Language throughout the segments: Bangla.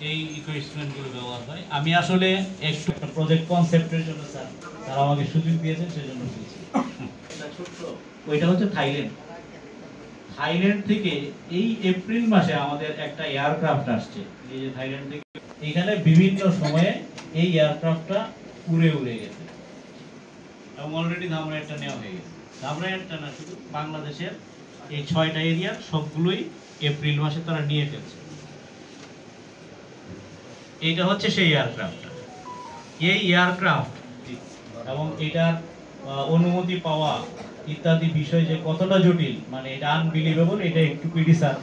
এই ইকুইপমেন্টগুলো ব্যবহার হয়। আমি আসলে একটু একটা প্রজেক্ট কনসেপ্টের জন্য স্যার তারা আমাকে সুযোগ দিয়েছেন, সেজন্য বলছি। এটা ছোট্ট, ওইটা হচ্ছে থাইল্যান্ড। থাইল্যান্ড থেকে এই এপ্রিল মাসে আমাদের একটা এয়ারক্রাফট আসছে, এই যে থাইল্যান্ড থেকে। এখানে বিভিন্ন সময়ে এই এয়ারক্রাফটটা উড়ে উড়ে গেছে এবং অলরেডি ধামরাইটা নেওয়া হয়ে গেছে। ধামরাইটা না, শুধু বাংলাদেশের এই 6টা এরিয়ার সবগুলোই এপ্রিল মাসে তারা নিয়ে ফেলছে। এইটা হচ্ছে সেই এয়ারক্রাফট। এই এয়ারক্রাফট এবং এটার অনুমতি পাওয়া ইত্যাদি বিষয় যে কতটা জটিল, মানে এটা আনবিলিভেবল। এটা একটু পিডি স্যার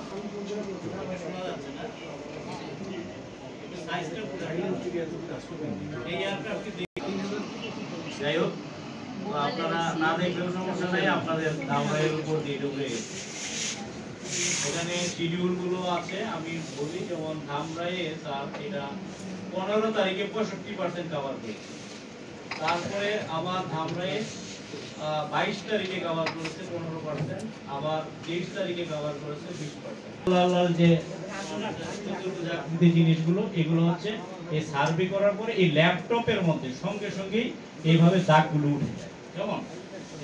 যাই হোক, আপনারা না দেখলেও সমস্যা নাই, আপনাদের ধামরাইয়ের উপর দিয়ে ঢুকে গেছে। এখানে শিডিউল গুলো আছে, আমি বলি। যেমন ধামরাইয়ে স্যার এটা 15 তারিখে 65% কভার করেছে। তারপরে আবার ধামরাইয়ে 22 তারিখে কভার করেছে 15%, আবার 23 তারিখে কভার করেছে 20%। যে জিনিসগুলো, এগুলো হচ্ছে এই সার্ভে করার পরে এই ল্যাপটপের মধ্যে সঙ্গে সঙ্গেই এইভাবে দাগগুলো উঠে যায়। যেমন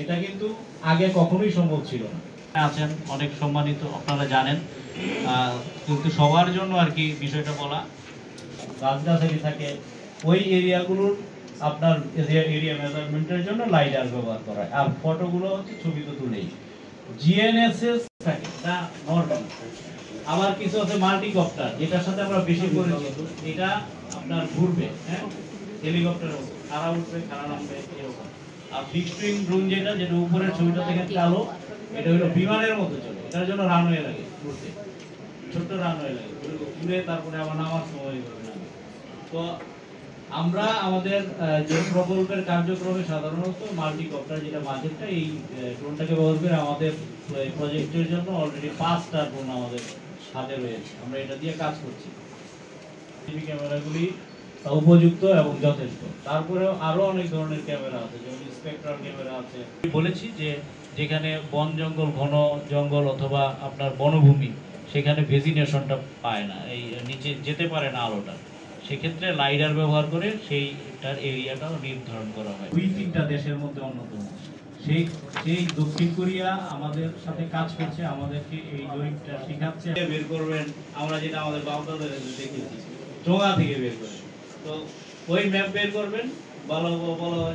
এটা কিন্তু আগে কখনোই সম্ভব ছিল না। আছেন অনেক সম্মানিত, আপনারা জানেন, কিন্তু সবার জন্য আর কি বিষয়টা বলা। গাছগাছালি থাকে ওই এরিয়াগুলোর, আপনার এরিয়া মেজারমেন্টের জন্য লাইডার ব্যবহার করা হয়। আর ফটোগুলো হচ্ছে ছবি তো তুলেই। জিএনএসএস থাকে, তা নরমাল। আবার কিছু আছে মাল্টিকপ্টার, যেটার সাথে আমরা বেশি পরিচিত। এটা আপনার ঘুরবে, হ্যাঁ, হেলিকপ্টার খাড়া উঠবে, খাড়া নামবে, এরকম। আর ফিক্সড উইং ড্রোন, যেটা উপরের ছবিটা থেকে কালো, এটা হলো বিমানের মতো চলে। এটার জন্য রানওয়ে লাগে, ঘুরতে ছোট্ট রানওয়ে লাগে, ঘুরে তারপরে আবার নামার সময় হবে না। তো আমরা আমাদের যে প্রকল্পের কার্যক্রমে সাধারণত মাল্টিকপ্টার, যেটা মাঝেরটা, এই ড্রোনটাকে ব্যবহার করে আমাদের প্রজেক্টের জন্য অলরেডি 5টা ড্রোন আমাদের হাতে রয়েছে। আমরা এটা দিয়ে কাজ করছি। ক্যামেরাগুলি উপযুক্ত এবং যথেষ্ট। তারপরেও আরো অনেক ধরনের ক্যামেরা আছে, যেমন স্পেকট্রাল ক্যামেরা আছে। বলেছি যে যেখানে বন জঙ্গল, ঘন জঙ্গল অথবা আপনার বনভূমি, সেখানে ভেজিনেশনটা পায় না, এই নিচে যেতে পারে না আলোটা, সেক্ষেত্রে লাইডার ব্যবহার করে সেইটার এরিয়াটাও নির্ধারণ করা হয়। 2-3টা দেশের মধ্যে অন্যতম। সেই দক্ষিণ কোরিয়া আমাদের সাথে কাজ করছে, আমাদেরকে এই জরিপটা শেখাচ্ছে। বের করবেন, আমরা যেটা আমাদের বাপদাদাদের দেখেছি, চোঙা থেকে বের করে। তো ওই ম্যাপ বের করবেন, বলা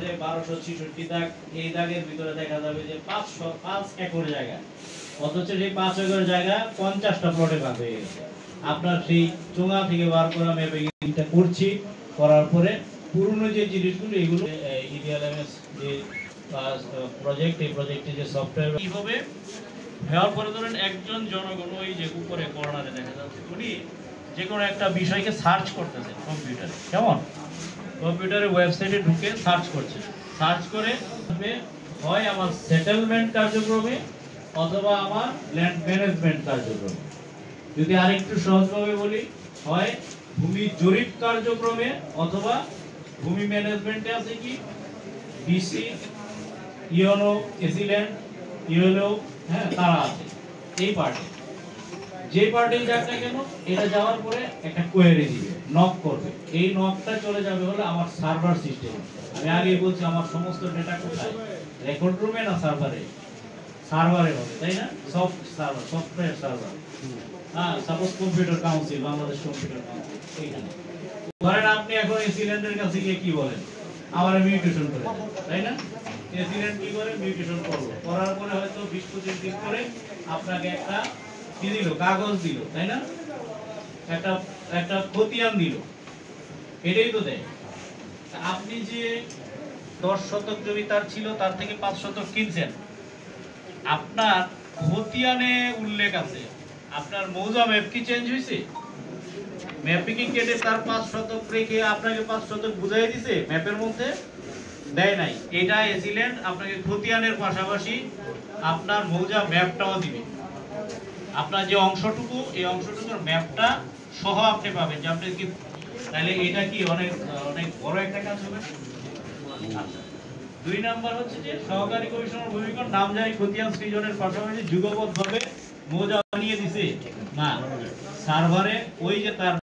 যায় 1266 দাগ। এই দাগের ভিতরে দেখা যাবে যে 5 একর জায়গা, অথচ সেই 5 একর জায়গা 50টা প্লটে ভাগ হয়ে গেছে। আপনার সেই চোঙা থেকে বার করা ম্যাপে এটা করছি, করার পরে পুরনো যে জিনিসগুলো, এগুলো ইডিএলএমএস যে প্রজেক্ট, এই প্রজেক্টে যে সফটওয়্যার কিভাবে ব্যবহার করে, ধরেন একজন জনগণ, ওই যে উপরে কর্নারে দেখা যাচ্ছে, উনি যে কোনো একটা বিষয়কে সার্চ করতেছে কম্পিউটারে। কেমন কম্পিউটারে ওয়েবসাইটে ঢুকে সার্চ করছে, সার্চ করে হয় আমার সেটেলমেন্ট কার্যক্রমে অথবা আমার ল্যান্ড ম্যানেজমেন্ট কার্যক্রমে। যদি আরেকটু সহজভাবে বলি, হয় ভূমি জরিপ কার্যক্রমে অথবা ভূমি ম্যানেজমেন্টে আছে কি ডিসি, ইওনো, এসিল্যান্ড, ইওলো, হ্যাঁ, তারা আছে এই পার্টে। যে পার্টে যাক না কেন, এটা যাওয়ার পরে একটা কোয়েরি দিবে, নক করবে। এই নকটা চলে যাবে হলো আমার সার্ভার সিস্টেম। আমি আগে বলছি আমার সমস্ত ডেটা কোথায়, রেকর্ড রুমে না সার্ভারে? সার্ভারে হবে, তাই না? Software server. হ্যাঁ, suppose computer council, Bangladesh computer council, এইখানে। ধরেন আপনি এখন এসিল্যান্ডের কাছে গিয়ে কি বলেন, আমার মিউটেশন করে দেন, তাই না? এসিল্যান্ড কি করে, মিউটেশন করলো, করার পরে হয়তো 20-25 দিন পরে আপনাকে একটা কি দিল, কাগজ দিল, তাই না? একটা খতিয়ান দিল, এটাই তো দেয়। আপনি যে 10 শতক জমি তার ছিল, তার থেকে 5 শতক কিনছেন, আপনার খতিয়ানে উল্লেখ আছে, আপনার মৌজা ম্যাপ কি চেঞ্জ হয়েছে? ম্যাপে কি কেটে তার 5 শতক রেখে আপনাকে 5 শতক বুঝাই দিছে? ম্যাপের মধ্যে দেয় নাই। এটা এসিল্যান্ড আপনাকে খতিয়ানের পাশাপাশি আপনার মৌজা ম্যাপটাও দিবে। আপনার যে অংশটুকু, এই অংশটুকুর ম্যাপটা সহ আপনি পাবেন, যে আপনি কি, তাহলে এটা কি অনেক অনেক বড় একটা কাজ হবে। আচ্ছা, 2 নাম্বার হচ্ছে যে সহকারী কমিশনার ভূমিকর নামজারি খতিয়ান সৃজনের পাশাপাশি যুগপৎভাবে মৌজা বানিয়ে দিছে না, সার্ভারে ওই যে তার